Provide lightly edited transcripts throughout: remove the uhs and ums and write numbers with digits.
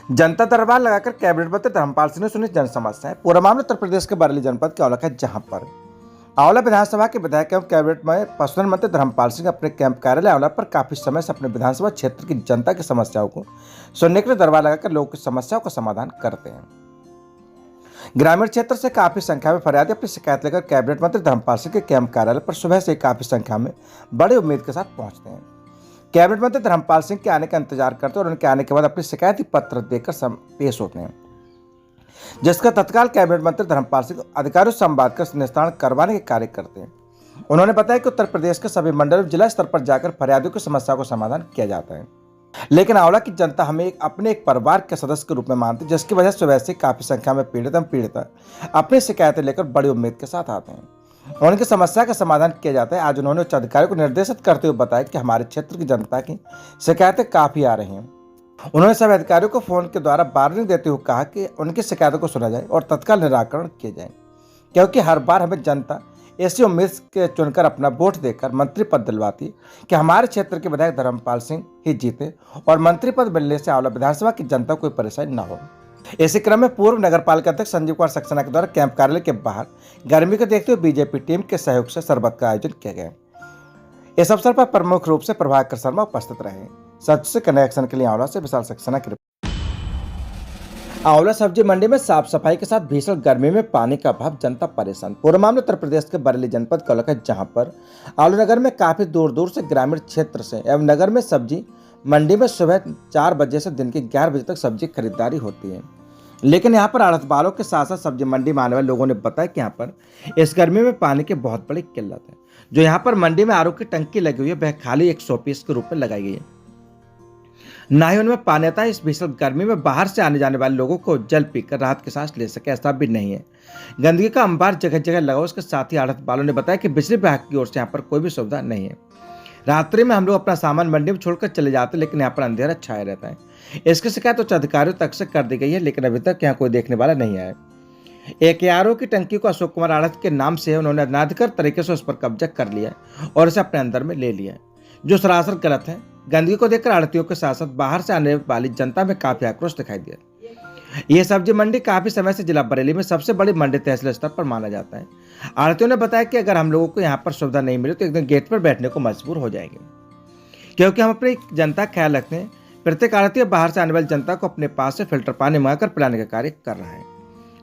जनता दरबार लगाकर कैबिनेट मंत्री धर्मपाल सिंह ने सुनी जन समस्याएं। पूरा मामला उत्तर प्रदेश के बरेली जनपद के औला का है, जहां पर आंवला विधानसभा के विधायक एवं कैबिनेट में पशुधन मंत्री धर्मपाल सिंह अपने कैंप कार्यालय आंवला पर काफी समय से अपने विधानसभा क्षेत्र की जनता की समस्याओं को सुनने के लिए दरबार लगाकर लोगों की समस्याओं का समाधान करते हैं। ग्रामीण क्षेत्र से काफी संख्या में फरियादी अपनी शिकायत लेकर कैबिनेट मंत्री धर्मपाल सिंह के कैंप कार्यालय पर सुबह से काफी संख्या में बड़ी उम्मीद के साथ पहुंचते हैं। कैबिनेट मंत्री धर्मपाल सिंह के आने का इंतजार करते और उनके आने के बाद अपनी शिकायती पत्र देकर पेश होते हैं, जिसका तत्काल कैबिनेट मंत्री धर्मपाल सिंह अधिकारियों से संवाद कर निस्तारण करवाने के कार्य करते हैं। उन्होंने बताया कि उत्तर प्रदेश के सभी मंडल और जिला स्तर पर जाकर फरियादियों की समस्या को समाधान किया जाता है, लेकिन आंवला की जनता हमें अपने एक परिवार के सदस्य के रूप में मानती है, जिसकी वजह से वैसे काफी संख्या में पीड़िता अपनी शिकायतें लेकर बड़ी उम्मीद के साथ आते हैं। उनकी समस्या का समाधान किया जाता है। आज उन्होंने उच्च अधिकारियों को निर्देशित करते हुए बताया कि हमारे क्षेत्र की जनता की शिकायतें काफी आ रही हैं। उन्होंने सभी अधिकारियों को फोन के द्वारा वार्निंग देते हुए कहा कि उनकी शिकायतों को सुना जाए और तत्काल निराकरण किए जाए, क्योंकि हर बार हमें जनता ऐसी उम्मीद के चुनकर अपना वोट देकर मंत्री पद दिलवाती है कि हमारे क्षेत्र के विधायक धर्मपाल सिंह ही जीते और मंत्री पद मिलने से आंवला विधानसभा की जनता को कोई परेशानी न हो। इसी क्रम में पूर्व नगर पालिका अध्यक्ष संजीव कुमार सक्सेना के द्वारा कैंप कार्यालय के बाहर गर्मी को देखते हुए बीजेपी टीम के सहयोग से शरबत का आयोजन किया गया। इस अवसर पर प्रमुख रूप से प्रभाकर शर्मा उपस्थित रहे। सच से कनेक्शन के लिए आंवला से विशाल सक्सेना की रिपोर्ट। आंवला सब्जी मंडी में साफ सफाई के साथ भीषण गर्मी में पानी का अभाव, जनता परेशान। पूरा मामला उत्तर प्रदेश के बरेली जनपद का औला है, जहां पर आंवला नगर में काफी दूर दूर से ग्रामीण क्षेत्र से एवं नगर में सब्जी मंडी में सुबह 4 बजे से दिन के 11 बजे तक सब्जी खरीदारी होती है, लेकिन यहाँ पर आढ़त वालों के साथ साथ सब्जी मंडी में आने वाले लोगों ने बताया कि यहाँ पर इस गर्मी में पानी की बहुत बड़ी किल्लत है। जो यहाँ पर मंडी में आरओ की टंकी लगी हुई है वह खाली 100 पीस के रूप में लगाई गई है, ना ही उनमें पानी आता है। इस भीषण गर्मी में बाहर से आने जाने वाले लोगों को जल पीकर राहत की सांस ले सके ऐसा भी नहीं है। गंदगी का अंबार जगह जगह लगा। उसके साथ ही आढ़त वालों ने बताया कि बिजली विभाग की ओर से यहाँ पर कोई भी सुविधा नहीं है। रात्रि में हम लोग अपना सामान मंडी में छोड़कर चले जाते हैं, लेकिन यहाँ पर अंधेरा छाया रहता है। इसकी शिकायत उच्च अधिकारियों तक से कर दी गई है, लेकिन अभी तक यहाँ कोई देखने वाला नहीं आया। एक आरओ की टंकी को अशोक कुमार आढ़त के नाम से उन्होंने अनाधिकृत तरीके से उस पर कब्जा कर लिया और इसे अपने अंदर में ले लिया, जो सरासर गलत है। गंदगी को देखकर आढ़तियों के साथ साथ बाहर से आने वाली जनता में काफी आक्रोश दिखाई दिया। यह सब्जी मंडी काफी समय से जिला बरेली में सबसे बड़ी मंडी तहसील स्तर पर माना जाता है। आढ़तियों ने बताया कि अगर हम लोगों को यहाँ पर सुविधा नहीं मिले तो एक दिन गेट पर बैठने को मजबूर हो जाएंगे, क्योंकि हम अपनी जनता का ख्याल रखते हैं। प्रत्येक आढ़ती बाहर से आने वाली जनता को अपने पास से फिल्टर पानी मंगाकर पिलाने का कार्य कर रहा है।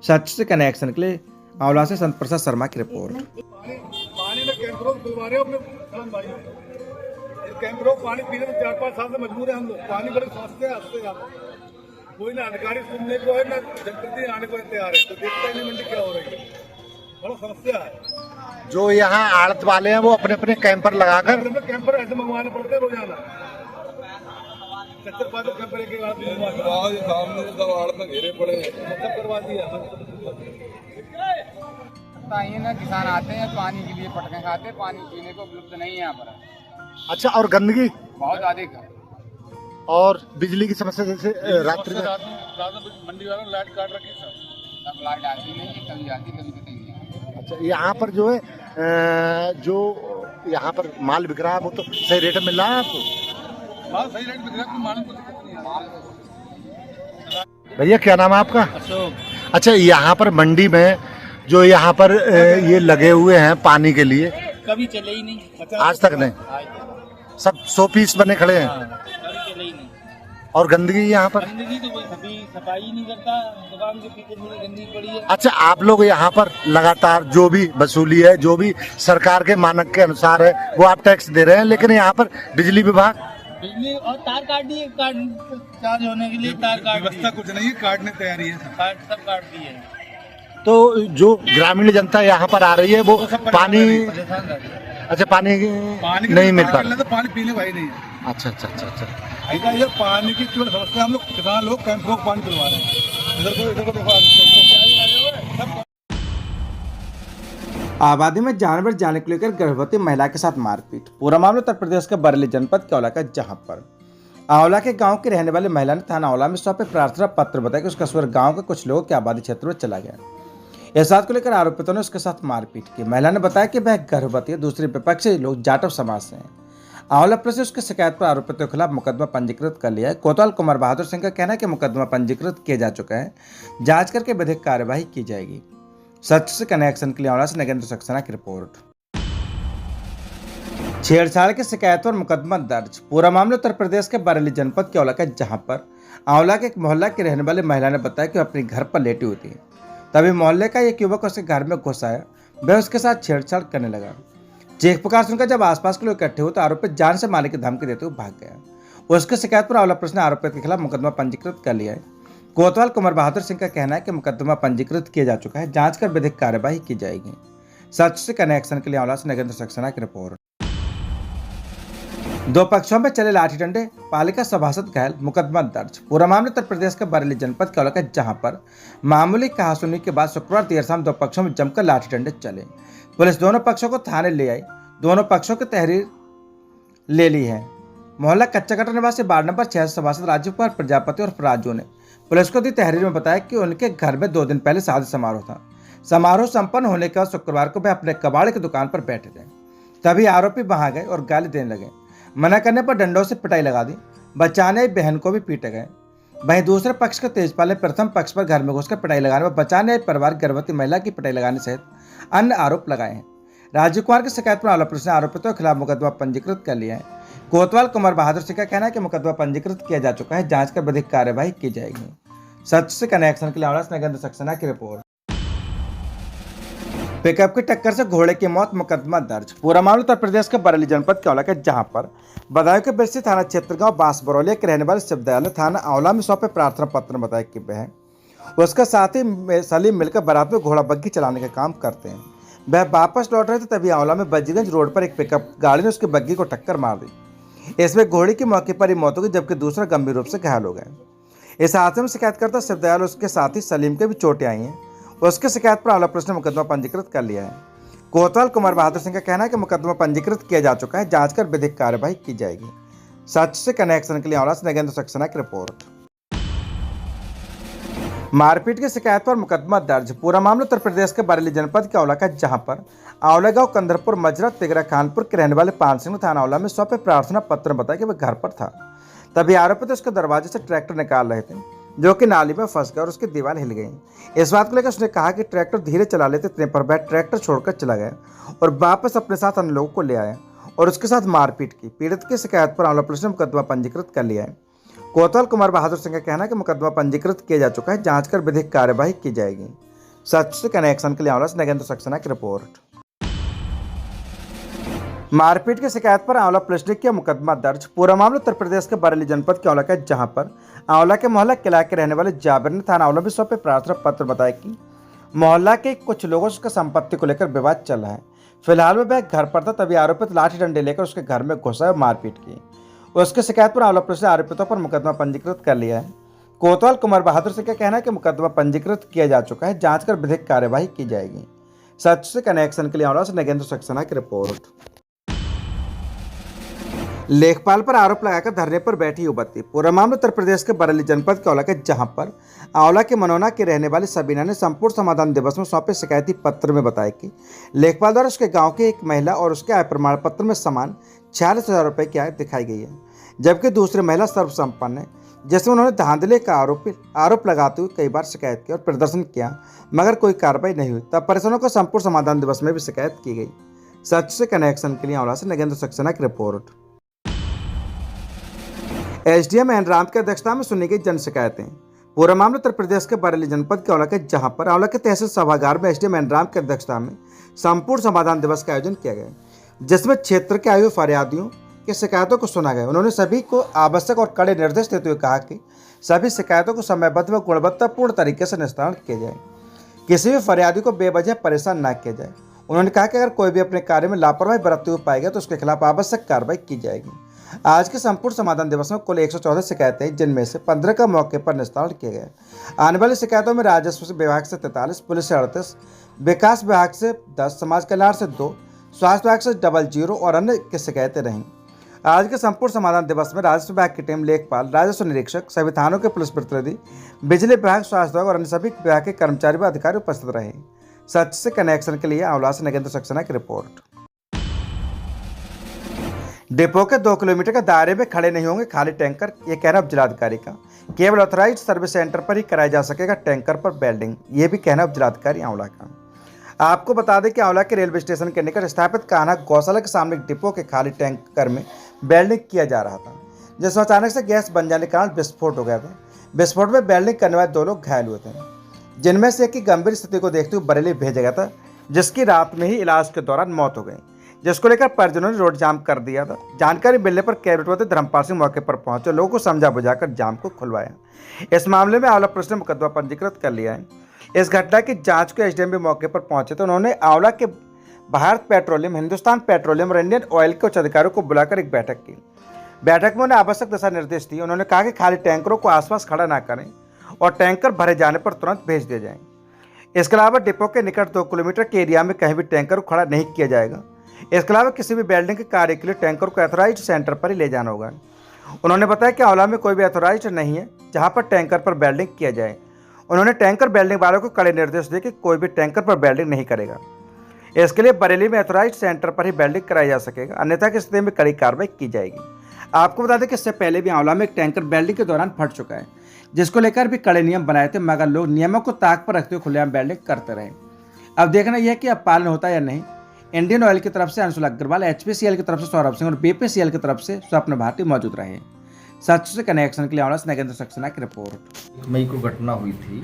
सच से कनेक्शन के लिए आंवला से संत प्रसाद शर्मा की रिपोर्ट। पानी में कैंप रोक खुलवा रहे हो अपने किसान भाइयों। कैंप रोक पानी पीने में 4-5 साल से मजबूर है हम लोग। पानी बड़े समझते हैं, हंसते हैं। कोई ना अधिकारी सुनने को है ना जनप्रतिनिधि आने को तैयार है, तो देखते हैं मंडी क्या हो रही है। बड़ा समस्या है। जो यहाँ आड़त वाले हैं वो अपने अपने कैंपर लगाकर कैंपर ऐसे मंगवाने पड़ते हैं रोजाना। कैंपर एक सामने सब आड़त में घेरे पड़े सब करवा दिया। ना किसान आते हैं पानी के लिए पटके खाते, पानी पीने को उपलब्ध नहीं है यहाँ पर। अच्छा, और गंदगी बहुत अधिक है। और बिजली की समस्या, जैसे रात्रि में मंडी वालों लाइट काट रखी है। सब लाइट आती नहीं है, कभी आती कभी नहीं है। अच्छा, यहाँ पर जो है जो यहाँ पर माल बिक रहा है वो तो सही रेट में मिल रहा है आपको? हाँ, सही रेट बिक रहा है, माल को दिक्कत नहीं है। भैया क्या नाम है आपका? अशोक। अच्छा, यहाँ पर मंडी में जो यहाँ पर ये लगे हुए हैं पानी के लिए, कभी चले ही नहीं, आज तक नहीं। सब 100 पीस बने खड़े हैं। कभी चले ही नहीं। और गंदगी यहाँ पर, गंदगी तो कोई सफाई नहीं करता, दुकान के पीछे पूरी गंदगी पड़ी है। अच्छा, आप लोग यहाँ पर लगातार जो भी वसूली है, जो भी सरकार के मानक के अनुसार है, वो आप टैक्स दे रहे हैं, लेकिन यहाँ पर बिजली विभाग बिजली और तार काट दिए, चार्ज होने के लिए तार काट व्यवस्था कुछ नहीं है, काटने तैयारी है। सब काट दिए हैं। तो जो ग्रामीण जनता यहाँ पर आ रही है वो पानी, अच्छा पानी नहीं मिल पा रहा, तो पानी पीने भाई नहीं है। अच्छा अच्छा अच्छा अच्छा। ऐसा ये पानी की केवल समस्या, हम लोग किसान लोग कैंप रोक पानी पिलवा रहे हैं। इधर को देखो। आबादी में जानवर जाने को लेकर गर्भवती महिला के साथ मारपीट। पूरा मामला उत्तर प्रदेश के बरेली जनपद के औला का, जहां पर आंवला के गांव की रहने वाली महिला ने थाना आंवला में सौंपे प्रार्थना पत्र बताया कि उसका स्वर गांव के कुछ लोगों के आबादी क्षेत्र में चला गया। इस बात को लेकर आरोपितों ने उसके साथ मारपीट की। महिला ने बताया कि वह गर्भवती है। दूसरे विपक्षी लोग जाटव समाज से हैं। आंवला प्रेस ने उसकी शिकायत पर आरोपियों के खिलाफ मुकदमा पंजीकृत कर लिया है। कोतवाल कुमार बहादुर सिंह का कहना है कि मुकदमा पंजीकृत किया जा चुका है, जांच करके विधिक कार्यवाही की जाएगी। सच से कनेक्शन के लिए आंवला से नगेंद्र सक्सेना की रिपोर्ट। छेड़छाड़ की शिकायत पर मुकदमा दर्ज। पूरा मामला उत्तर प्रदेश के बरेली जनपद के आंवला का, जहां पर आंवला के एक मोहल्ला की रहने वाली महिला ने बताया कि वह अपने घर पर लेटी हुई थी। तभी मोहल्ले का एक युवक उसके घर में घुस आया। वह उसके साथ छेड़छाड़ करने लगा। चीख पुकार सुनकर जब आसपास के लोग इकट्ठे हुए तो आरोपी जान से मारने की धमकी देते हुए भाग गया। उसकी शिकायत पर आंवला पुलिस ने आरोपियों के खिलाफ मुकदमा पंजीकृत कर लिया है। कोतवाल कुमार बहादुर सिंह का कहना है कि मुकदमा पंजीकृत किया जा चुका है, जांच कर विधिक कार्यवाही की जाएगी। सच से कनेक्शन के लिए आंवला से नगेंद्र सक्सेना की रिपोर्ट। दो पक्षों में चले लाठी डंडे, पालिका सभासद घायल, मुकदमा दर्ज। पूरा मामला उत्तर प्रदेश के बरेली जनपद के आंवला का, जहां पर मामूली कहासुनी के बाद शुक्रवार देर शाम दो पक्षों में जमकर लाठी डंडे चले। पुलिस दोनों पक्षों को थाने ले आई। दोनों पक्षों की तहरीर ले ली है। मोहल्ला कच्चा कटा निवासी वार्ड नंबर 6 सभासद राजीव कुमार प्रजापति और राजू ने पुलिस को दी तहरीर में बताया कि उनके घर में 2 दिन पहले शादी समारोह था। समारोह संपन्न होने के बाद शुक्रवार को वे अपने कबाड़े की दुकान पर बैठे थे। तभी आरोपी वहां गए और गाली देने लगे। मना करने पर डंडों से पिटाई लगा दी। बचाने आई बहन को भी पीटे गए। वहीं दूसरे पक्ष के तेजपाल ने प्रथम पक्ष पर घर में घुसकर पिटाई लगाने व बचाने आई परिवार गर्भवती महिला की पिटाई लगाने सहित अन्य आरोप लगाए हैं। राजीव कुमार की शिकायत पर आंवला पुलिस ने आरोपियों के खिलाफ मुकदमा पंजीकृत कर लिया है। कोतवाल कुमार बहादुर सिंह का कहना है कि मुकदमा पंजीकृत किया जा चुका है, जांच कर विधिक कार्यवाही की जाएगी। सच से कनेक्शन के लिए आंवला से नगेंद्र सक्सेना की रिपोर्ट। पिकअप की टक्कर से घोड़े की मौत, मुकदमा दर्ज। पूरा मामला उत्तर प्रदेश के बरेली जनपद के आंवला का, जहां पर बदायूं के बिरसी थाना क्षेत्र गांव बांसबरौलिया के रहने वाले शिवदयाल ने थाना आंवला में सौंपे प्रार्थना पत्र में बताया कि वह उसका साथी सलीम मिलकर बारात में घोड़ा बग्घी चलाने का काम करते हैं। वह वापस लौट रहे थे, तभी आंवला में बजीगंज रोड पर एक पिकअप गाड़ी ने उसकी बग्घी को टक्कर मार दी। इसमें घोड़े की मौके पर ही मौत हो गई, जबकि दूसरा गंभीर रूप से घायल हो गया। इस हादसे में शिकायतकर्ता शिवदयाल और उसके साथी सलीम के भी चोटें आई हैं। उसकी शिकायत पर आंवला पुलिस ने मुकदमा पंजीकृत कर लिया है। कोतवाल कुमार बहादुर सिंह का कहना है कि मुकदमा पंजीकृत किया जा चुका है, जांच कर विधिक कार्यवाही की जाएगी। सच से कनेक्शन के लिए आंवला से नगेंद्र सक्सेना की रिपोर्ट। मारपीट की शिकायत पर मुकदमा दर्ज। पूरा मामला उत्तर प्रदेश के बरेली जनपद के आंवला का, जहां पर आंवला गांव कंदरपुर मजरा तिगरा खानपुर के रहने वाले पान सिंह थाना आंवला में सौंपे प्रार्थना पत्र में बताया कि वह घर पर था। तभी आरोपी उसके दरवाजे से ट्रैक्टर निकाल रहे थे, जो कि नाली में फंस गया और उसकी दीवार हिल गई। इस बात को लेकर उसने कहा कि ट्रैक्टर धीरे चला लेते, इतने पर वह ट्रैक्टर छोड़कर चला गया और वापस अपने साथ अन्य लोगों को ले आया और उसके साथ मारपीट की। पीड़ित की शिकायत पर आंवला पुलिस ने मुकदमा पंजीकृत कर लिया है। कोतवाल कुमार बहादुर सिंह का कहना है कि मुकदमा पंजीकृत किया जा चुका है, जांच कर विधिक कार्यवाही की जाएगी। सच से कनेक्शन के लिए आंवला से नगेंद्र सक्सेना की रिपोर्ट। मारपीट की शिकायत पर आंवला पुलिस ने किया मुकदमा दर्ज। पूरा मामला उत्तर प्रदेश के बरेली जनपद के आंवला का, जहां पर आंवला के मोहल्ला किला के रहने वाले जाबिर ने थाना आंवला में सौंपे प्रार्थना पत्र बताया कि मोहल्ला के कुछ लोगों से उसका संपत्ति को लेकर विवाद चल रहा है। फिलहाल वह घर पर था, तभी आरोपित लाठी डंडे लेकर उसके घर में घुसा और मारपीट की। उसकी शिकायत पर आंवला पुलिस ने आरोपितों पर मुकदमा पंजीकृत कर लिया है। कोतवाल कुमार बहादुर सिंह का कहना है कि मुकदमा पंजीकृत किया जा चुका है, जांच कर विधिक कार्यवाही की जाएगी। सच से कनेक्शन के लिए आंवला से नगेंद्र सक्सेना की रिपोर्ट। लेखपाल पर आरोप लगाकर धरने पर बैठी युवती। पूरा मामला उत्तर प्रदेश के बरेली जनपद के आंवला के, जहां पर आंवला के मनोना के रहने वाली सबीना ने संपूर्ण समाधान दिवस में सौंपे शिकायती पत्र में बताया कि लेखपाल द्वारा उसके गांव की एक महिला और उसके आय प्रमाण पत्र में समान 46,000 रुपये की आय दिखाई गई है, जबकि दूसरी महिला सर्वसंपन्न है, जिसमें उन्होंने धांधली का आरोप लगाते हुए कई बार शिकायत की और प्रदर्शन किया, मगर कोई कार्रवाई नहीं हुई। तब परेशानों को संपूर्ण समाधान दिवस में भी शिकायत की गई। सच से कनेक्शन के लिए आंवला से नगेंद्र सक्सेना की रिपोर्ट। एसडीएम एन राम की अध्यक्षता में सुनी गई जन शिकायतें। पूरा मामला उत्तर प्रदेश के बरेली जनपद के आंवला के, जहां पर आंवला के तहसील सभागार में एसडीएम एन राम की अध्यक्षता में संपूर्ण समाधान दिवस का आयोजन किया गया, जिसमें क्षेत्र के आयु फरियादियों की शिकायतों को सुना गया। उन्होंने सभी को आवश्यक और कड़े निर्देश देते हुए कहा कि सभी शिकायतों को समयबद्ध व गुणवत्तापूर्ण तरीके से निस्तारण किया जाए, किसी भी फरियादी को बेवजह परेशान न किया जाए। उन्होंने कहा कि अगर कोई भी अपने कार्य में लापरवाही बरतते हुए पाएगा तो उसके खिलाफ आवश्यक कार्रवाई की जाएगी। आज के संपूर्ण समाधान दिवस में कुल 114 शिकायतें, जिनमें से 15 का मौके पर निस्तारण किया गया। आने वाली शिकायतों में राजस्व विभाग से 43, पुलिस से 38, विकास विभाग से 10, समाज कल्याण से 2, स्वास्थ्य विभाग से 00 और अन्य की शिकायतें रहीं। आज के संपूर्ण समाधान दिवस में राजस्व विभाग की टीम, लेखपाल, राजस्व निरीक्षक, सभी थानों के पुलिस प्रतिनिधि, बिजली विभाग, स्वास्थ्य विभाग और अन्य सभी विभाग के कर्मचारी व अधिकारी उपस्थित रहे। सच से कनेक्शन के लिए आंवला से नगेंद्र सक्सेना की रिपोर्ट। डिपो के 2 किलोमीटर के दायरे में खड़े नहीं होंगे खाली टैंकर, ये कहना उप जिलाधिकारी का। केवल ऑथराइज्ड सर्विस सेंटर पर ही कराया जा सकेगा टैंकर पर वेल्डिंग, ये भी कहना उप जिलाधिकारी आंवला का। आपको बता दें कि आंवला के रेलवे स्टेशन के निकट स्थापित कान्हा गौशाला के सामने एक डिपो के खाली टैंकर में वेल्डिंग किया जा रहा था, जिसमें अचानक से गैस बन जाने के कारण विस्फोट हो गया था। विस्फोट में वेल्डिंग करने वाले 2 लोग घायल हुए थे, जिनमें से एक की गंभीर स्थिति को देखते हुए बरेली भेजा गया था, जिसकी रात में ही इलाज के दौरान मौत हो गई, जिसको लेकर परिजनों ने रोड जाम कर दिया था। जानकारी मिलने पर कैबिनेट मंत्री धर्मपाल सिंह मौके पर पहुंचे, लोगों को समझा बुझाकर जाम को खुलवाया। इस मामले में आंवला पुलिस ने मुकदमा पंजीकृत कर लिया है। इस घटना की जांच को एसडीएम भी मौके पर पहुंचे तो उन्होंने आंवला के भारत पेट्रोलियम, हिंदुस्तान पेट्रोलियम और इंडियन ऑयल के उच्च अधिकारियों को बुलाकर एक बैठक की। बैठक में उन्हें आवश्यक दिशा निर्देश दिए। उन्होंने कहा कि खाली टैंकरों को आसपास खड़ा ना करें और टैंकर भरे जाने पर तुरंत भेज दिए जाएं। इसके अलावा डिपो के निकट 2 किलोमीटर के एरिया में कहीं भी टैंकर को खड़ा नहीं किया जाएगा। इसके अलावा किसी भी वेल्डिंग के कार्य के लिए टैंकर को ऑथराइज्ड सेंटर पर ही ले जाना होगा। उन्होंने बताया कि आंवला में कोई भी ऑथराइज्ड नहीं है जहां पर टैंकर पर वेल्डिंग किया जाए। उन्होंने टैंकर वेल्डिंग वालों को कड़े निर्देश दिए कि कोई भी टैंकर पर वेल्डिंग नहीं करेगा। इसके लिए बरेली में ऑथराइज्ड सेंटर पर ही वेल्डिंग कराई जा सकेगा, अन्यथा की स्थिति में कड़ी कार्रवाई की जाएगी। आपको बता दें कि इससे पहले भी आंवला में एक टैंकर वेल्डिंग के दौरान फट चुका है, जिसको लेकर भी कड़े नियम बनाए थे, मगर लोग नियमों को ताक पर रखते हुए खुलेआम वेल्डिंग करते रहे। अब देखना यह है कि अब पालन होता है या नहीं। इंडियन ऑयल की तरफ से अंशुल अग्रवाल, एचपीसीएल की तरफ से सौरभ सिंह और बीपीसीएल की तरफ से स्वप्न भारती मौजूद रहे। सच से कनेक्शन के लिए आंवला से नगेंद्र सक्सेना की रिपोर्ट। 1 मई को घटना हुई थी,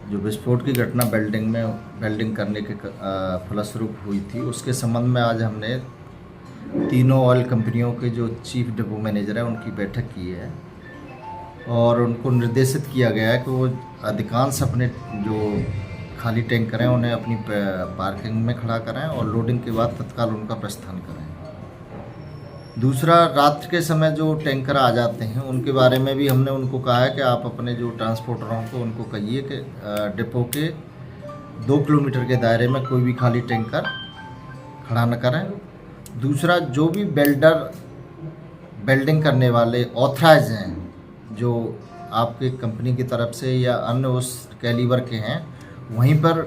जो विस्फोट की घटना वेल्डिंग करने के फलस्वरूप हुई थी। उसके संबंध में आज हमने तीनों ऑयल कंपनियों के जो चीफ डिपो मैनेजर हैं उनकी बैठक की है और उनको निर्देशित किया गया है कि वो अधिकांश अपने जो खाली टैंकर हैं उन्हें अपनी पार्किंग में खड़ा करें और लोडिंग के बाद तत्काल उनका प्रस्थान करें। दूसरा, रात्रि के समय जो टैंकर आ जाते हैं उनके बारे में भी हमने उनको कहा है कि आप अपने जो ट्रांसपोर्टरों को उनको कहिए कि डिपो के 2 किलोमीटर के दायरे में कोई भी खाली टैंकर खड़ा न करें। दूसरा, जो भी वेल्डिंग करने वाले ऑथराइज हैं, जो आपके कंपनी की तरफ से या अन्य उस कैलिबर के हैं, वहीं पर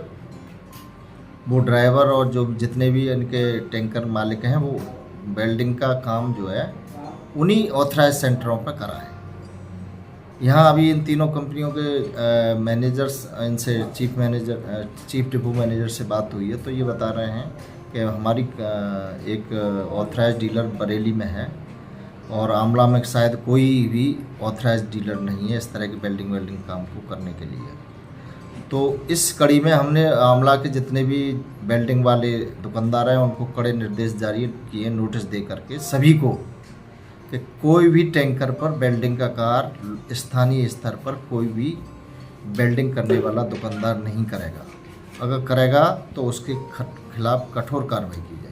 वो ड्राइवर और जो जितने भी इनके टैंकर मालिक हैं वो वेल्डिंग का काम जो है उन्हीं ऑथराइज सेंटरों पर कराएं। यहाँ अभी इन तीनों कंपनियों के मैनेजर्स, इनसे चीफ डिपो मैनेजर से बात हुई है तो ये बता रहे हैं कि हमारी एक ऑथराइज डीलर बरेली में है और आंवला में शायद कोई भी ऑथराइज डीलर नहीं है इस तरह के वेल्डिंग काम को करने के लिए। तो इस कड़ी में हमने आंवला के जितने भी वेल्डिंग वाले दुकानदार हैं उनको कड़े निर्देश जारी किए, नोटिस दे करके सभी को कि कोई भी टैंकर पर वेल्डिंग का कार्य स्थानीय स्तर पर कोई भी वेल्डिंग करने वाला दुकानदार नहीं करेगा। अगर करेगा तो उसके खिलाफ कठोर कार्रवाई की जाएगी।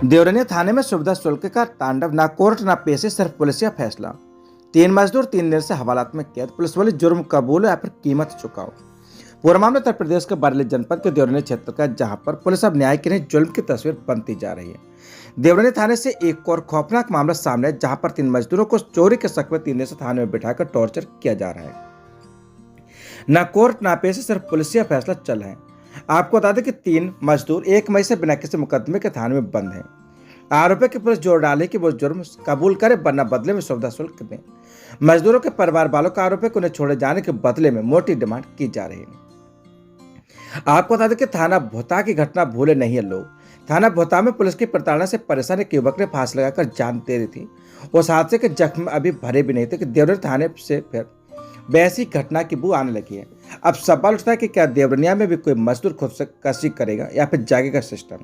देवरनिया थाने में सुविधा शुल्क का तांडव, ना कोर्ट ना पेशी, सिर्फ पुलिसिया फैसला। 3 मजदूर 3 दिन से हवालात में कैद, पुलिस वाले जुर्म कबूल या फिर कीमत चुकाओ। पूरा मामला उत्तर प्रदेश के बरेली जनपद के देवरनिया क्षेत्र का, जहां पर पुलिस अब न्याय के लिए जुल्म की तस्वीर बनती जा रही है। देवरनिया थाने से एक और खौफनाक मामला सामने है, जहां पर 3 मजदूरों को चोरी के शक में 3 दिन से थाने में बिठाकर टॉर्चर किया जा रहा है। ना कोर्ट ना पेशी, सिर्फ पुलिसिया फैसला चल है। आपको बता दें कि 3 मजदूर 1 मई से बिना किसी मुकदमे के थाने में बंद हैं। आरोपी की पुलिस जोर डाले कि वो जुर्म कबूल करे वरना बदले में सुविधा शुल्क दें। मजदूरों के परिवार वालों का आरोप है कि उन्हें छोड़े जाने के बदले में मोटी डिमांड की जा रही है। आपको बता दें कि थाना भोता की घटना भूले नहीं है लोग। थाना भोता में पुलिस की प्रताड़ना से परेशान एक युवक ने फांसी लगाकर जान दे दी थी। उस हादसे के जख्म अभी भरे भी नहीं थे कि देवरनिया थाने से फिर वैसी घटना की बू आने लगी है। अब सवाल उठता है कि क्या देवरनिया में भी कोई मजदूर खुद से कसी करेगा या फिर जागेगा सिस्टम।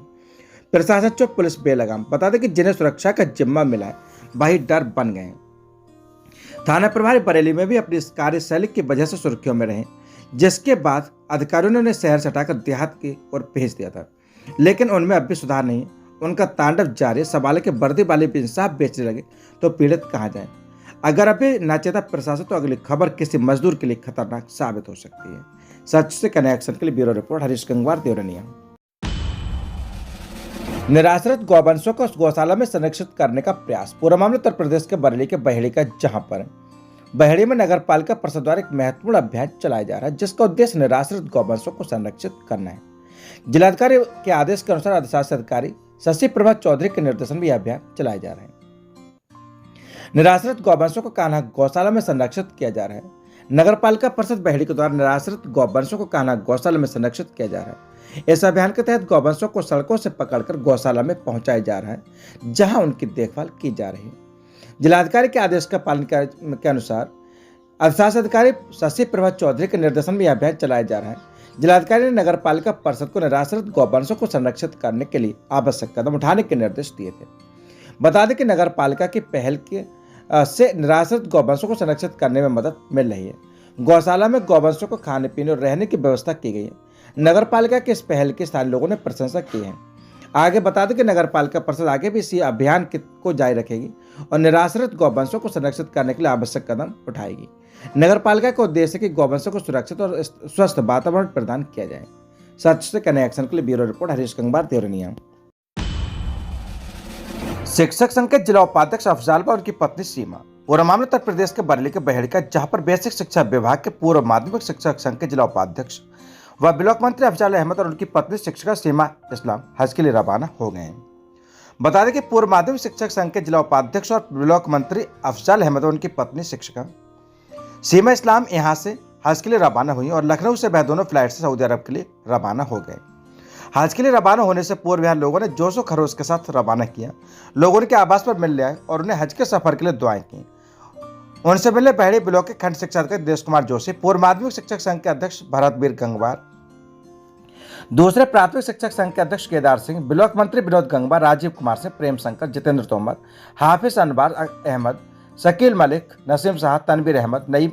प्रशासन चुप, पुलिस बेलगाम। बता दें कि जिन्हें सुरक्षा का जिम्मा मिला है वही डर बन गए हैं। थाना प्रभारी बरेली में भी अपनी इस कार्यशैली की वजह से सुर्खियों में रहे, जिसके बाद अधिकारियों ने उन्हें शहर से हटाकर देहात की ओर भेज दिया था, लेकिन उनमें अब भी सुधार नहीं। उनका तांडव जारी है। सवाल है कि वर्दी वाले भी इंसाफ बेचने लगे तो पीड़ित कहाँ जाए। अगर अभी न चेता प्रशासन तो अगली खबर किसी मजदूर के लिए खतरनाक साबित हो सकती है। सच से कनेक्शन के लिए ब्यूरो रिपोर्ट, हरीश गंगवार, देवरनिया। निराश्रित गौवंशों को गौशाला में संरक्षित करने का प्रयास। पूरा मामला उत्तर प्रदेश के बरेली के बहेड़ी का, जहां पर बहेड़ी में नगर पालिका परिषद द्वारा एक महत्वपूर्ण अभियान चलाया जा रहा है, जिसका उद्देश्य निराश्रित गौवंशों को संरक्षित करना है। जिलाधिकारी के आदेश के अनुसार अधिशासी अधिकारी शशि प्रभा चौधरी के निर्देशन में यह अभियान चलाया जा रहा है। निराश्रित गौवंशों को कान्हा गौशाला में संरक्षित किया जा रहा है। नगर पालिका परिषद बहेड़ी के द्वारा निराश्रित गौवंशों को कान्हा गौशाला में संरक्षित किया जा रहा है। इस अभियान के तहत गौवंशों को सड़कों से पकड़कर गौशाला में पहुंचाया जा रहा है, जहां उनकी देखभाल की जा रही है। जिलाधिकारी के आदेश का पालन के अनुसार अधिशासी अधिकारी शशि प्रभा चौधरी के निर्देशन में यह अभियान चलाया जा रहा है। जिलाधिकारी ने नगर पालिका परिषद को निराश्रित गौवंशों को संरक्षित करने के लिए आवश्यक कदम उठाने के निर्देश दिए थे। बता दें कि नगर पालिका की पहल से निराश्रित गौवंशों को संरक्षित करने में मदद मिल रही है। गौशाला में गौवंशों को खाने पीने और रहने की व्यवस्था की गई है। नगर पालिका के इस पहल की स्थानीय लोगों ने प्रशंसा की है। आगे बता दें कि नगर पालिका परिषद आगे भी इसी अभियान को जारी रखेगी और निराश्रित गौवंशों को संरक्षित करने के लिए आवश्यक कदम उठाएगी। नगर पालिका का उद्देश्य है कि गौवंशों को सुरक्षित और स्वस्थ वातावरण प्रदान किया जाए। सच से कनेक्शन के लिए ब्यूरो रिपोर्ट हरीश गंगवार, देवरिया। शिक्षक संघ के जिला उपाध्यक्ष अफजाल और उनकी पत्नी सीमा। पूर्व मामला उत्तर प्रदेश के बरेली के बहेड़ी का, जहां पर बेसिक शिक्षा विभाग के पूर्व माध्यमिक शिक्षक संघ के जिला उपाध्यक्ष व ब्लॉक मंत्री अफजाल अहमद और उनकी पत्नी शिक्षिका सीमा इस्लाम हज के लिए रवाना हो गए हैं। बता दें कि पूर्व माध्यमिक शिक्षक संघ के जिला उपाध्यक्ष और ब्लॉक मंत्री अफजाल अहमद और उनकी पत्नी शिक्षिका सीमा इस्लाम यहां से हज के लिए रवाना हुई और लखनऊ से वह दोनों फ्लाइट से सऊदी अरब के लिए रवाना हो गए। हज के लिए रवाना होने से पूर्व यहाँ लोगों ने जोशो खरोश के साथ रवाना किया। लोगों ने आवास पर मिलने आए और उन्हें हज के सफर के लिए दुआएं की। उनसे मिलने बहेड़ी ब्लॉक के खंड शिक्षा अधिकारी देश कुमार जोशी, पूर्व माध्यमिक शिक्षक संघ के अध्यक्ष भरतवीर गंगवार, दूसरे प्राथमिक शिक्षक संघ के अध्यक्ष केदार सिंह, ब्लॉक मंत्री विनोद गंगवार, राजीव कुमार सिंह, प्रेम शंकर, जितेंद्र तोमर, हाफिज अनवार अहमद, शकील मलिक, नसीम शाह, तनवीर अहमद, नईम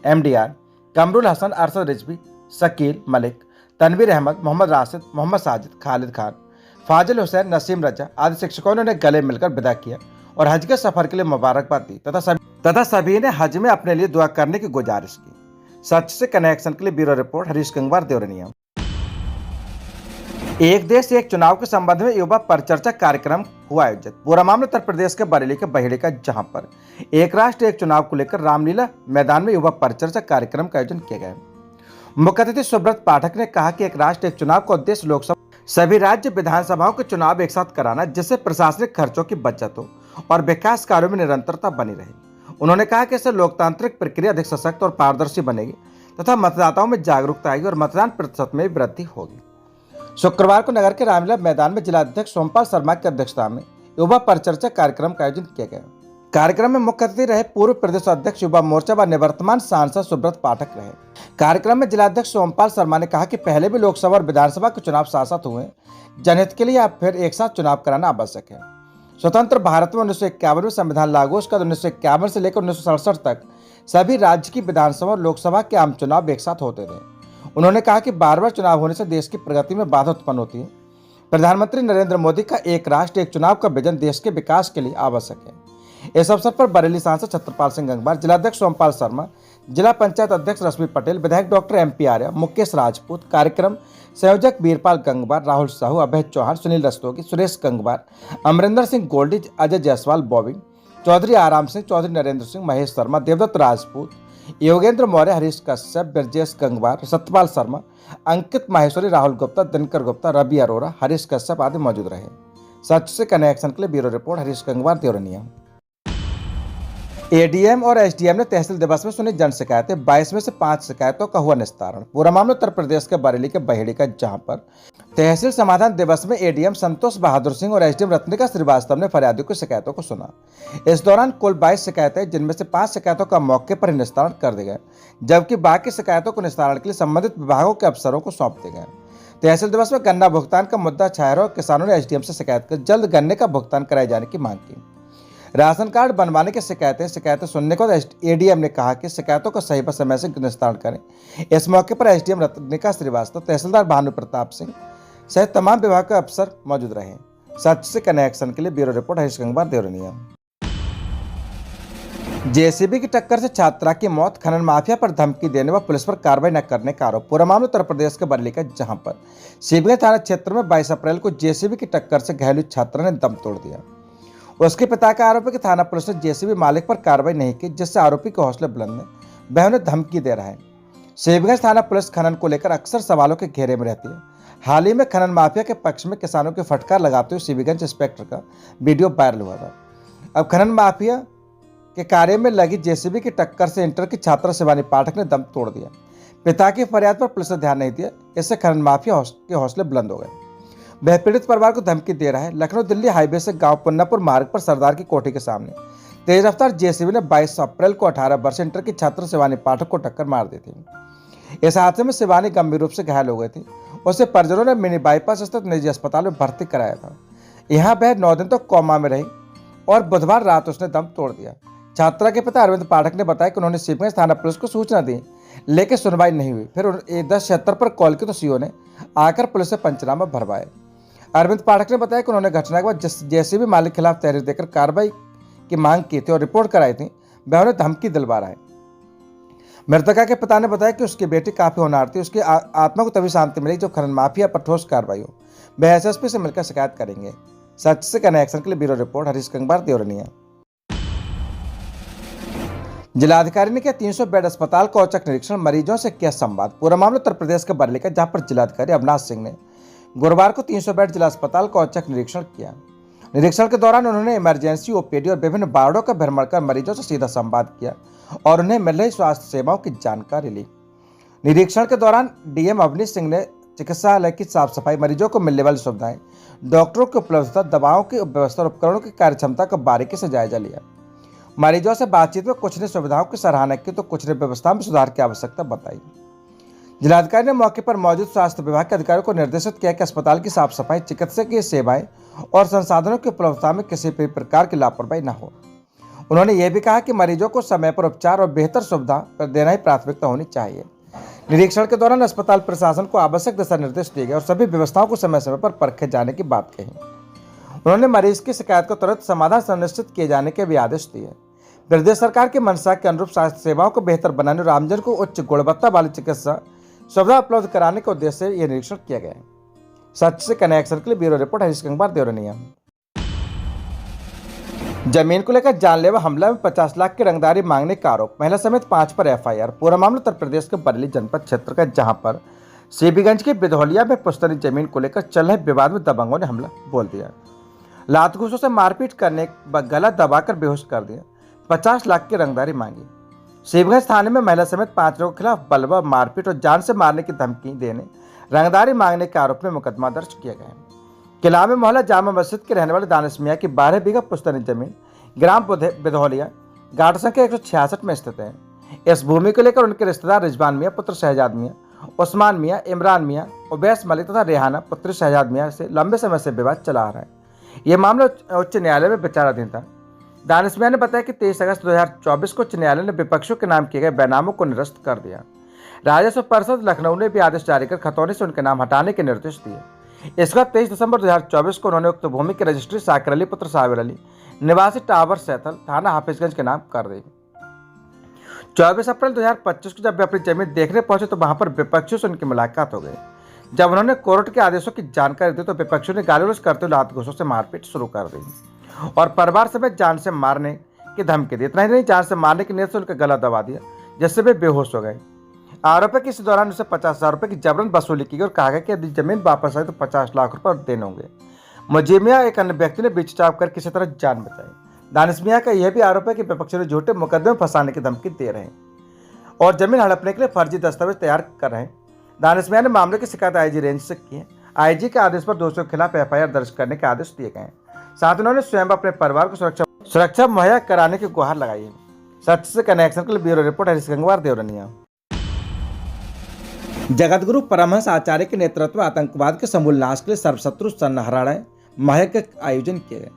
MDR, कमरुल हसन, अरशद रिजवी, शकील मलिक, तनवीर अहमद, मोहम्मद राशिद, मोहम्मद साजिद, खालिद खान, फाजिल हुसैन, नसीम रजा आदि शिक्षकों ने उन्हें गले मिलकर विदा किया और हज के सफर के लिए मुबारकबाद दी तथा सभी ने हज में अपने लिए दुआ करने की गुजारिश की। सच से कनेक्शन के लिए ब्यूरो रिपोर्ट हरीश गंगवार, देवरिया। एक देश एक चुनाव के संबंध में युवा परिचर्चा कार्यक्रम हुआ आयोजित। पूरा मामला उत्तर प्रदेश के बरेली के बहेड़ी का, जहां पर एक राष्ट्र एक चुनाव को लेकर रामलीला मैदान में युवा परिचर्चा कार्यक्रम का आयोजन किया गया। मुख्य अतिथि सुब्रत पाठक ने कहा कि एक राष्ट्र एक चुनाव का उद्देश्य लोकसभा सभी राज्य विधानसभाओं के चुनाव एक साथ कराना, जिससे प्रशासनिक खर्चों की बचत हो और विकास कार्यों में निरंतरता बनी रहे। उन्होंने कहा कि इससे लोकतांत्रिक प्रक्रिया अधिक सशक्त और पारदर्शी बनेगी तथा मतदाताओं में जागरूकता आएगी और मतदान प्रतिशत में वृद्धि होगी। शुक्रवार को नगर के रामलीला मैदान में जिलाध्यक्ष सोमपाल शर्मा की अध्यक्षता में युवा परिचर्चा कार्यक्रम का आयोजन किया गया। कार्यक्रम में मुख्य अतिथि रहे पूर्व प्रदेश अध्यक्ष युवा मोर्चा व निवर्तमान सांसद सुब्रत पाठक रहे। कार्यक्रम में जिलाध्यक्ष सोमपाल शर्मा ने कहा कि पहले भी लोकसभा और विधानसभा के चुनाव साथ हुए, जनहित के लिए अब फिर एक साथ चुनाव कराना आवश्यक है। स्वतंत्र भारत में 1951 में संविधान लागू, उसके बाद 1951 से लेकर 1967 तक सभी राज्य की विधानसभा और लोकसभा के आम चुनाव एक साथ होते थे। उन्होंने कहा कि बार बार चुनाव होने से देश की प्रगति में बाधा उत्पन्न होती है। प्रधानमंत्री नरेंद्र मोदी का एक राष्ट्र एक चुनाव का विजन देश के विकास के लिए आवश्यक है। इस अवसर पर बरेली सांसद छत्रपाल सिंह गंगवार, जिलाध्यक्ष सोमपाल शर्मा, जिला पंचायत अध्यक्ष रश्मि पटेल, विधायक डॉक्टर MP आर्य, मुकेश राजपूत, कार्यक्रम संयोजक वीरपाल गंगवार, राहुल साहू, अभय चौहान, सुनील रस्तोगी, सुरेश गंगवार, अमरिंदर सिंह गोल्डी, अजय जायसवाल, बॉबी चौधरी, आराम सिंह चौधरी, नरेंद्र सिंह, महेश शर्मा, देवदत्त राजपूत, योगेंद्र मौर्य, हरीश कश्यप, ब्रजेश गंगवार, सत्यपाल शर्मा, अंकित माहेश्वरी, राहुल गुप्ता, दिनकर गुप्ता, रवि अरोरा, हरीश कश्यप आदि मौजूद रहे। सच से कनेक्शन के लिए bureau report Harish Gangwar, Deoria. ADM और SDM ने तहसील दिवस में सुनी जन शिकायतें, 22 में से 5 शिकायतों का हुआ निस्तारण। पूरा मामला उत्तर प्रदेश के बरेली के बहेड़ी का, जहां पर तहसील समाधान दिवस में ADM संतोष बहादुर सिंह और SDM रत्निका श्रीवास्तव ने फरियादियों की शिकायतों को सुना। इस दौरान कुल 22 शिकायतें, जिनमें से 5 शिकायतों का मौके पर ही निस्तारण कर दिया गया, जबकि बाकी शिकायतों को निस्तारण के लिए संबंधित विभागों के अफसरों को सौंप दिया गया। तहसील दिवस में गन्ना भुगतान का मुद्दा छाया रहा और किसानों ने SDM से शिकायत कर जल्द गन्ने का भुगतान कराए जाने की मांग की। राशन कार्ड बनवाने की शिकायतें सुनने के बाद ADM ने कहा कि शिकायतों का सही समय से निस्तारण करें। इस मौके पर SDM रत्निका श्रीवास्तव, तहसीलदार भानु प्रताप सिंह सहित तमाम विभाग के अफसर मौजूद रहे। सच से कनेक्शन के लिए bureau report Harish Gangwar, Deoria. JCB की टक्कर से छात्रा की मौत, खनन माफिया पर धमकी देने व पुलिस पर कार्रवाई न करने का आरोप। पूरा मामला उत्तर प्रदेश के बरेली का, जहां पर शिवगंज थाना क्षेत्र में 22 अप्रैल को JCB की टक्कर से घायल छात्रा ने दम तोड़ दिया। उसके पिता का आरोप है कि थाना पुलिस ने जेसीबी मालिक पर कार्रवाई नहीं की, जिससे आरोपी के हौसले बुलंद है। वह उन्हें धमकी दे रहा है। शिवगंज थाना पुलिस खनन को लेकर अक्सर सवालों के घेरे में रहती है। हाल ही में खनन माफिया के पक्ष में किसानों की फटकार लगाते हुए शिवगंज इंस्पेक्टर का वीडियो वायरल हुआ था। अब खनन माफिया के कार्य में लगी जेसीबी की टक्कर से इंटर की छात्रा शिवानी पाठक ने दम तोड़ दिया। पिता की फरियाद पर पुलिस ने ध्यान नहीं दिया, इससे खनन माफिया के हौसले बुलंद हो गए। वह पीड़ित परिवार को धमकी दे रहा है। लखनऊ दिल्ली हाईवे से गांव पुन्नापुर मार्ग पर सरदार की कोठी के सामने तेज रफ्तार जेसीबी ने 22 अप्रैल को 18 वर्ष इंटर की छात्र शिवानी पाठक को टक्कर मार दी थी। इस हादसे में शिवानी गंभीर रूप से घायल हो गई थी। उसे परिजनों ने मिनी बाईपास स्थित निजी अस्पताल में भर्ती कराया था। यहाँ वह 9 दिन तक कोमा में रही और बुधवार रात उसने दम तोड़ दिया। छात्रा के पिता अरविंद पाठक ने बताया कि उन्होंने शिवगंज थाना पुलिस को सूचना दी, लेकिन सुनवाई नहीं हुई। फिर 1076 पर कॉल की तो सीओ ने आकर पुलिस से पंचनामा भरवाए। अरविंद पाठक ने बताया कि उन्होंने घटना के बाद जेसीबी मालिक के खिलाफ तहरीर देकर कार्रवाई की मांग की थी और रिपोर्ट कराई थी। वह उन्हें धमकी दिलवा रहा है। मृतका के पिता ने बताया कि उसकी बेटी काफी होनहार थी। उसकी आत्मा को तभी शांति मिली जब खनन माफिया पर ठोस कार्रवाई हो। वह एसएसपी से मिलकर शिकायत करेंगे। सच से कनेक्शन के लिए ब्यूरो रिपोर्ट हरीश कंगवार, देवरनिया। जिलाधिकारी ने किया 300 बेड अस्पताल का औचक निरीक्षण, मरीजों से किया संवाद। पूरा मामला उत्तर प्रदेश के बरेली का, जहां पर जिलाधिकारी अविनाश सिंह ने गुरुवार को 300 बेड जिला अस्पताल का औचक निरीक्षण किया। निरीक्षण के दौरान उन्होंने इमरजेंसी, ओपीडी और विभिन्न वार्डों का भ्रमण कर मरीजों से सीधा संवाद किया और उन्हें मिल रही स्वास्थ्य सेवाओं की जानकारी ली। निरीक्षण के दौरान डीएम अवनीश सिंह ने चिकित्सालय की साफ सफाई, मरीजों को मिलने वाली सुविधाएं, डॉक्टरों की उपलब्धता, दवाओं की व्यवस्था और उपकरणों की कार्यक्षमता का बारीकी से जायजा लिया। मरीजों से बातचीत में कुछ ने सुविधाओं की सराहना की तो कुछ ने व्यवस्था में सुधार की आवश्यकता बताई। जिलाधिकारी ने मौके पर मौजूद स्वास्थ्य विभाग के अधिकारियों को निर्देशित किया कि अस्पताल की साफ सफाई, चिकित्सकीय सेवाएं और संसाधनों की उपलब्धता में किसी भी प्रकार की लापरवाही न हो। उन्होंने यह भी कहा कि मरीजों को समय पर उपचार और बेहतर सुविधा पर देना ही प्राथमिकता होनी चाहिए। निरीक्षण के दौरान अस्पताल प्रशासन को आवश्यक दिशा निर्देश दिए गए और सभी व्यवस्थाओं को समय समय पर परखे जाने की बात कही। उन्होंने मरीज की शिकायत को तुरंत समाधान सुनिश्चित किए जाने के भी आदेश दिए। प्रदेश सरकार की मंशा के अनुरूप स्वास्थ्य सेवाओं को बेहतर बनाने और आमजन को उच्च गुणवत्ता वाली चिकित्सा सुविधा उपलब्ध कराने के उद्देश्य से यह निरीक्षण किया गया है। सच से कनेक्शन के लिए ब्यूरो रिपोर्ट हरीश कंगवार, देवरनिया। जमीन को लेकर जानलेवा हमला में 50 लाख की रंगदारी मांगने का आरोप, महिला समेत 5 पर एफआईआर। पूरा मामला उत्तर प्रदेश के बरेली जनपद क्षेत्र का, जहां पर सीबीगंज के बिधौलिया में पुश्तैनी जमीन को लेकर चल रहे विवाद में दबंगों ने हमला बोल दिया। लात घूसों से मारपीट करने, गला दबाकर बेहोश कर दिया, 50 लाख की रंगदारी मांगी। शिवगंज थाने में महिला समेत 5 लोगों के खिलाफ बलवा, मारपीट और जान से मारने की धमकी देने, रंगदारी मांगने के आरोप में मुकदमा दर्ज किया गया है। किला में मोहल्ला जामा मस्जिद के रहने वाले दानिश मियां की 12 बीघा पुश्तैनी जमीन ग्राम बिधौलिया घाट संख्या 166 में स्थित है। इस भूमि को लेकर उनके रिश्तेदार रिजवान मियां पुत्र शहजाद मियां, उस्मान मियां, इमरान मियां, उवैस मलिक तथा रेहाना पुत्र शहजाद मियां से लंबे समय से विवाद चला आ रहा है। यह मामला उच्च न्यायालय में विचाराधीन था। दानिश मियां ने बताया कि 23 अगस्त 2024 को उच्च न्यायालय ने विपक्षों के नाम किए गए बैनामों को निरस्त कर दिया। राजस्व परिषद लखनऊ ने भी आदेश जारी कर खतौनी से उनके नाम हटाने के निर्देश दिए। इसके बाद 23 दिसंबर 2024 को उन्होंने उक्त भूमि की रजिस्ट्री साकिर अली पुत्र साबिर अली निवासी टावर सैथल थाना हाफिजगंज के नाम कर दी। 24 अप्रैल 2025 को जब वे अपनी जमीन देखने पहुंचे तो वहां पर विपक्षियों से उनकी मुलाकात हो गई। जब उन्होंने कोर्ट के आदेशों की जानकारी दी तो विपक्षियों ने गाली गलौज करते हुए लात घूसों से मारपीट शुरू कर दी और परिवार समेत जान से मारने की धमकी दी। इतना ही नहीं, जान से मारने की नीयत से उनका गला दबा दिया, जिससे वे बेहोश हो गए। आरोप है कि इस दौरान उसे 50,000 रुपये की जबरन वसूली की गई और कहा गया कि यदि जमीन वापस आई तो 50 लाख रुपये देने होंगे। मुजीमिया एक अन्य व्यक्ति ने बीच चाप कर किसी तरह जान बचाई। दानिश मियां का यह भी आरोप है कि विपक्षी ने झूठे मुकदमे में फंसाने की धमकी दे रहे हैं और जमीन हड़पने के लिए फर्जी दस्तावेज तैयार कर रहे हैं। दानिश मियां ने मामले की शिकायत आईजी रेंज से की है। आईजी के आदेश पर दोषियों के खिलाफ एफआईआर दर्ज करने के आदेश दिए गए हैं। साथ ही उन्होंने स्वयं अपने परिवार को सुरक्षा मुहैया कराने की गुहार लगाई है। सच से कनेक्शन के लिए ब्यूरो रिपोर्ट हरीश कंगवार, देवरनिया। जगतगुरु परमहंस आचार्य के नेतृत्व में आतंकवाद के समूल नाश के लिए सर्वशत्रु संहारणाय महायज्ञ का आयोजन किया गया।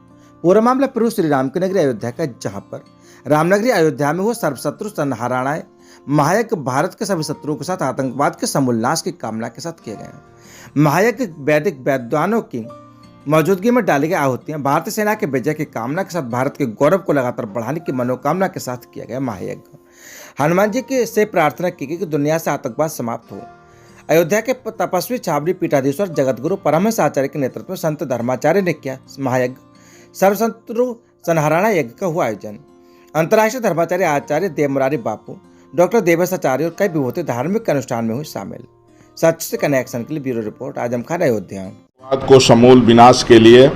पूरा मामला प्रभु श्री राम की नगरी अयोध्या का, जहां पर रामनगरी अयोध्या में हुआ सर्वशत्रु संहारणाय महायज्ञ भारत के सभी शत्रुओं के साथ आतंकवाद के समूल नाश की कामना के साथ किया गया। महायज्ञ वैदिक वैद्वानों की मौजूदगी में डाली गई आहुतियां भारतीय सेना के विजय की कामना के साथ भारत के गौरव को लगातार बढ़ाने की मनोकामना के साथ किया गया। महायज्ञ हनुमान जी की से प्रार्थना की गई कि दुनिया से आतंकवाद समाप्त हो। अयोध्या के तपस्वी छावनी पीठाधीश्वर जगतगुरु परमहंस आचार्य के नेतृत्व में संत धर्माचार्य ने किया महायज्ञ। सर्वशत्रु सनहराना यज्ञ का हुआ आयोजन। अंतर्राष्ट्रीय धर्माचार्य आचार्य देवमुरारी बापू, डॉक्टर देवेश आचार्य और कई विभूति धार्मिक अनुष्ठान में हुए शामिल। सच से कनेक्शन के लिए ब्यूरो रिपोर्ट आजम खान, अयोध्या। को समूल विनाश के लिए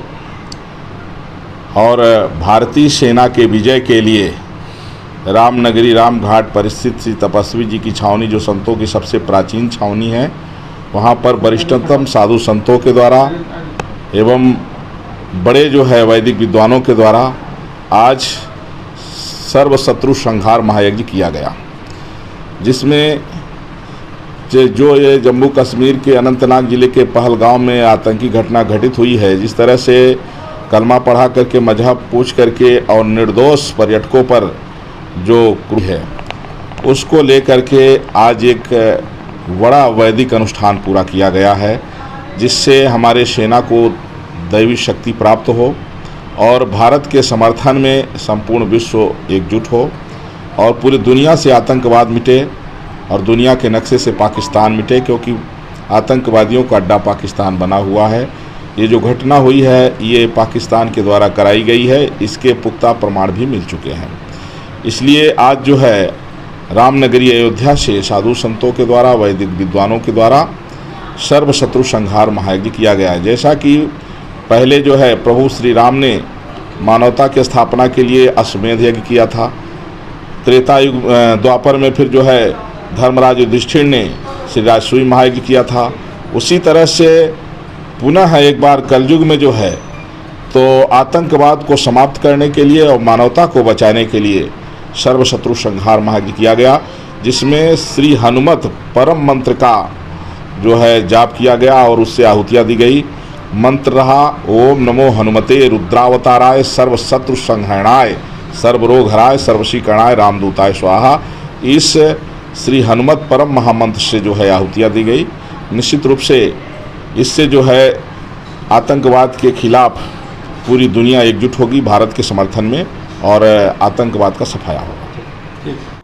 और भारतीय सेना के विजय के लिए रामनगरी रामघाट पर स्थित श्री तपस्वी जी की छावनी, जो संतों की सबसे प्राचीन छावनी है, वहाँ पर वरिष्ठतम साधु संतों के द्वारा एवं बड़े जो है वैदिक विद्वानों के द्वारा आज सर्व शत्रु संहार महायज्ञ किया गया, जिसमें जो ये जम्मू कश्मीर के अनंतनाग जिले के पहलगांव में आतंकी घटना घटित हुई है, जिस तरह से कलमा पढ़ा करके मजहब पूछ करके और निर्दोष पर्यटकों पर जो है उसको लेकर के आज एक बड़ा वैदिक अनुष्ठान पूरा किया गया है, जिससे हमारे सेना को दैवी शक्ति प्राप्त हो और भारत के समर्थन में संपूर्ण विश्व एकजुट हो और पूरी दुनिया से आतंकवाद मिटे और दुनिया के नक्शे से पाकिस्तान मिटे, क्योंकि आतंकवादियों का अड्डा पाकिस्तान बना हुआ है। ये जो घटना हुई है ये पाकिस्तान के द्वारा कराई गई है, इसके पुख्ता प्रमाण भी मिल चुके हैं। इसलिए आज जो है रामनगरी अयोध्या से साधु संतों के द्वारा, वैदिक विद्वानों के द्वारा सर्व शत्रु संहार महायज्ञ किया गया है। जैसा कि पहले जो है प्रभु श्री राम ने मानवता की स्थापना के लिए अश्वमेध यज्ञ किया था, त्रेता युग द्वापर में फिर जो है धर्मराज युधिष्ठिर ने श्री राजसूय महायज्ञ किया था, उसी तरह से पुनः एक बार कलयुग में जो है तो आतंकवाद को समाप्त करने के लिए और मानवता को बचाने के लिए सर्व शत्रु संहार महायज्ञ किया गया, जिसमें श्री हनुमत परम मंत्र का जो है जाप किया गया और उससे आहुतियाँ दी गई। मंत्र रहा ओम नमो हनुमते रुद्रावताराय सर्व शत्रु संहरणाय सर्वरोग हराय सर्वशीकरणाय रामदूताय स्वाहा। इस श्री हनुमत परम महामंत्र से जो है आहुतियाँ दी गई। निश्चित रूप से इससे जो है आतंकवाद के खिलाफ पूरी दुनिया एकजुट होगी भारत के समर्थन में और आतंकवाद का सफाया होगा।